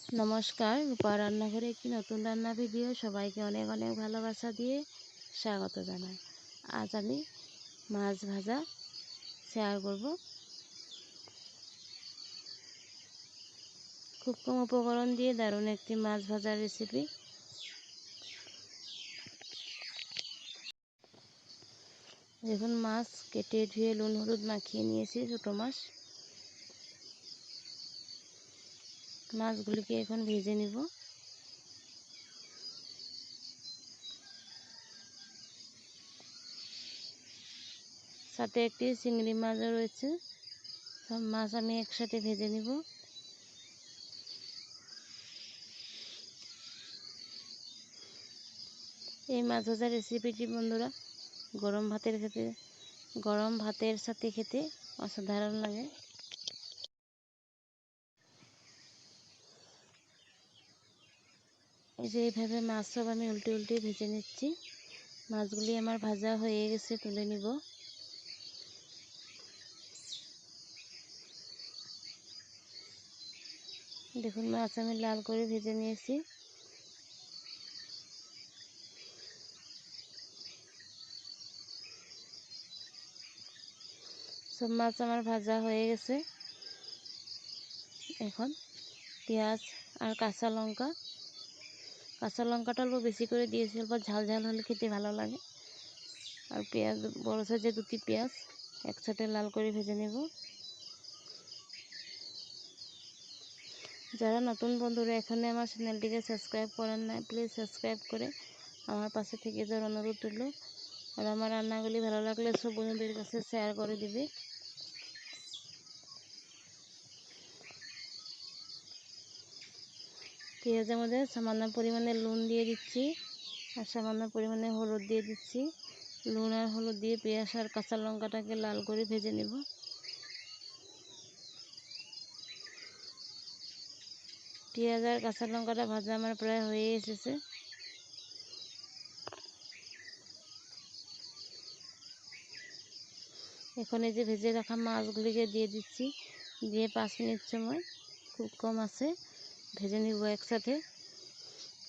নমস্কার, রূপা রান্নাঘরে একটি নতুন রান্না ভিডিও সবাইকে অনেক অনেক ভালোবাসা দিয়ে স্বাগত জানাই। আজ আমি মাছ ভাজা শেয়ার করব। খুব কম উপকরণ দিয়ে দারুণ একটি মাছ ভাজার রেসিপি। দেখুন, মাছ কেটে ধুয়ে নুন হলুদ মাখিয়ে নিয়েছি। ছোটো মাছগুলিকে এখন ভেজে নিব। সাথে একটি চিংড়ি মাছও রয়েছে। সব মাছ আমি একসাথে ভেজে নিব। এই মাছ ভাজার রেসিপিটি বন্ধুরা গরম ভাতের সাথে খেতে অসাধারণ লাগে। এই যে এইভাবে মাছ সব আমি উল্টে উল্টে ভেজে নিচ্ছি। মাছগুলি আমার ভাজা হয়ে গেছে, তুলে নিব। দেখুন, মাছ আমি লাল করে ভেজে নিয়েছি। সব মাছ আমার ভাজা হয়ে গেছে। এখন পেঁয়াজ আর কাঁচা লঙ্কাটা অল্প বেশি করে দিয়েছি, অল্প ঝাল ঝাল হলে খেতে ভালো লাগে। আর পেঁয়াজ, বড় সাইজের দুটি পেঁয়াজ একসাথে লাল করে ভেজে নেব। যারা নতুন বন্ধুরা এখানে আমার চ্যানেলটিকে সাবস্ক্রাইব করেন না, প্লিজ সাবস্ক্রাইব করে আমার পাশে থেকে যাওয়ার অনুরোধ রইল। আর আমার রান্নাগুলি ভালো লাগলে সব বন্ধুদের কাছে শেয়ার করে দিবে। পেঁয়াজের মধ্যে সামান্য পরিমাণে নুন দিয়ে দিচ্ছি আর সামান্য পরিমাণে হলুদ দিয়ে দিচ্ছি। নুন আর হলুদ দিয়ে পেঁয়াজ আর কাঁচা লঙ্কাটাকে লাল করে ভেজে নেব। পেঁয়াজ আর কাঁচা লঙ্কাটা ভাজা আমার প্রায় হয়ে এসেছে। এখন এই যে ভেজে রাখা মাছগুলিকে দিয়ে দিচ্ছি। দিয়ে 5 মিনিট সময় খুব কম আছে ভেজে নিব একসাথে।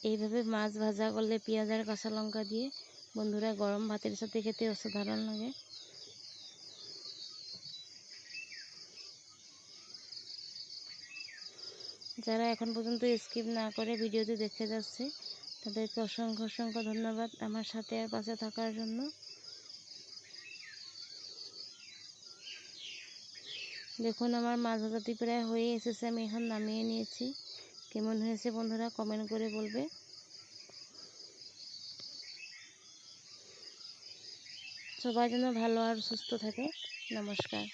এইভাবে মাছ ভাজা করলে পেঁয়াজ আর কাঁচা লঙ্কা দিয়ে বন্ধুরা গরম ভাতের সাথে খেতে অসাধারণ লাগে। যারা এখন পর্যন্ত স্কিপ না করে ভিডিওটি দেখে যাচ্ছে তাদেরকে অসংখ্য অসংখ্য ধন্যবাদ আমার সাথে আর পাশে থাকার জন্য। দেখুন, আমার মাছ ভাজাটি প্রায় হয়ে এসেছে। আমি এখন নামিয়ে নিয়েছি। কেমন হয়েছে বন্ধুরা কমেন্ট করে বলবে। সবাই যেন ভালো আর সুস্থ থাকে। নমস্কার।